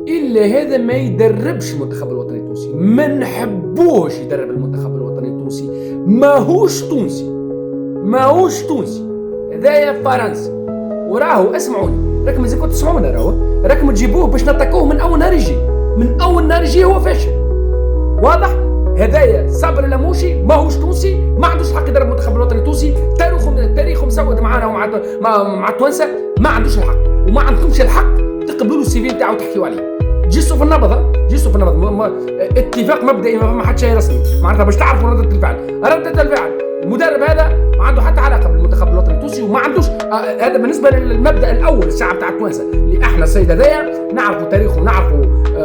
إلا هذا ما يدربش المنتخب الوطني التونسي، ما نحبوش يدرب المنتخب الوطني التونسي، ماهوش تونسي، هذايا فرنسي. وراهو اسمعوني، راكم مازالكم تسمعونا، راكم تجيبوه باش نتاكوه من اول نهار يجي هو فاشل، واضح. هذايا صابر الاموشي ماهوش تونسي، ما عندوش حق يدرب المنتخب الوطني التونسي، تاريخه مسود معانا مع التوانسه، ما عندوش الحق، وما عندكمش الحق تقبلوا السي في نتاعو وتحكيوا عليه. جيسوا في النبض، اتفاق مبدئي، ما حد شيء رسمي، معناتها باش تعرفوا ردة الفعل. المدرب هذا ما عنده حتى علاقه بالمنتخب الوطني التونسي، وما عندوش هذا بالنسبه للمبدا الاول الشعب تاع التوانسه، اللي احنا السيد هذايا نعرفوا تاريخه، ونعرفوا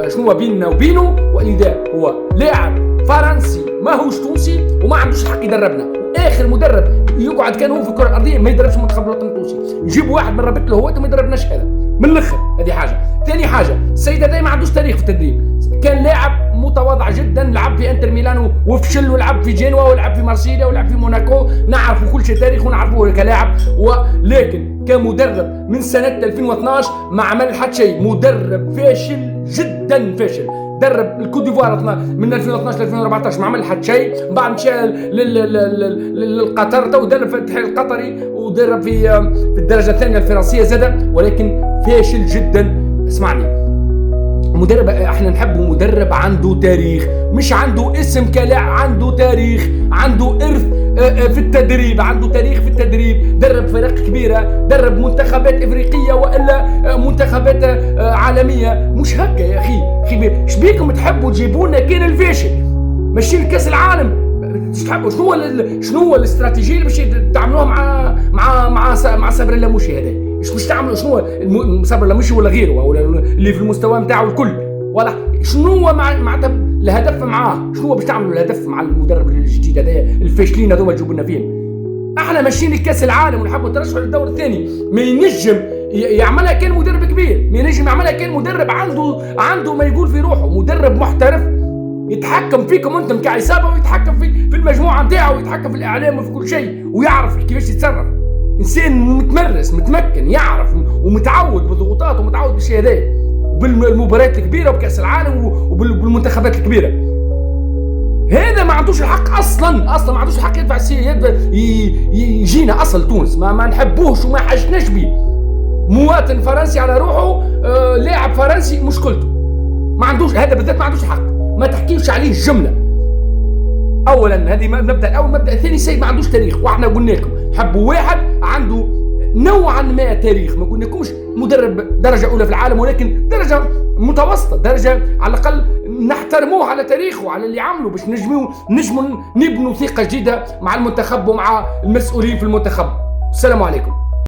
شنو بيننا وبينه، واذا هو لاعب فرنسي ماهوش تونسي وما عندوش حق يدربنا. واخر مدرب يقعد كان هو في الكره الارضيه ما يدربش المنتخب الوطني التونسي، يجيب واحد من ربط له هو ما يدربناش هذا من الاخر. هذه حاجه. ثاني حاجه، السيد هذا ما عندوش تاريخ في التدريب، كان لاعب متواضع جدا، لعب في انتر ميلان وفشل، ولعب في جنوا، ولعب في مارسيليا، ولعب في موناكو، نعرفوا كل شيء تاريخه ونعرفوه كلاعب، ولكن كمدرب من سنه 2012 ما عمل حتى شيء، مدرب فاشل جدا، فاشل. درب الكوت ديفوار من 2012 ل 2014 ما عمل حتى شيء، بعد مشى للقطر، تو درب في الاتحاد القطري، ودرب في الدرجه الثانيه الفرنسيه زاد، ولكن فاشل جدا. اسمعني، مدرب احنا نحبه مدرب عنده تاريخ، مش عنده اسم كلاعب، عنده تاريخ، عنده ارث في التدريب، عنده تاريخ في التدريب، درب فرق كبيره، درب منتخبات افريقيه والا منتخبات عالميه. مش هكا يا اخي شبيكم تحبوا تجيبونا كان الفاشل ماشيين لكاس العالم؟ تحبوا شنو هو الاستراتيجيه اللي باش تعملوها مع صابر اللاموشي هذا؟ باش تعملوا شنو صابر اللاموشي ولا غيره، ولا اللي في المستوى نتاعو الكل، ولا شنو هو معناتها الهدف معاه؟ شنو هو باش تعملوا الهدف مع المدرب الجديد هذا الفاشلين هذوما تجيبوا لنا فيهم؟ احنا ماشيين لكاس العالم ونحبوا الترشح للدور الثاني، ما ينجم يعملها كان مدرب كبير، ما ينجم يعملها كان مدرب عنده ما يقول في روحه، مدرب محترف يتحكم فيكم انتم كعصابه، ويتحكم في المجموعه نتاعو، ويتحكم في الاعلام وفي كل شيء، ويعرف كيفاش يتصرف. انسان متمرس متمكن، يعرف ومتعود بالضغوطات، ومتعود بالشيء هذا، وبالمباريات الكبيره، وبكاس العالم، وبالمنتخبات الكبيره. هذا ما عندوش الحق اصلا ما عندوش الحق يدفع يجينا اصل تونس، ما نحبوش وما حاجناش بيه. مواطن فرنسي على روحه، لاعب فرنسي مشكلته، ما عندوش هذا بالذات، ما عندوش الحق، ما تحكيوش عليه الجمله. اولا هذه مبدا الاول. مبدا الثاني، السيد ما عندوش تاريخ، واحنا قلنا لكم حبوا واحد عنده نوعا ما تاريخ، ما قلنا لكمش مدرب درجه اولى في العالم، ولكن درجه متوسطه، درجه على الاقل نحترموه على تاريخه وعلى اللي عمله، باش نجموا نبنوا ثقه جديده مع المنتخب ومع المسؤولين في المنتخب. السلام عليكم.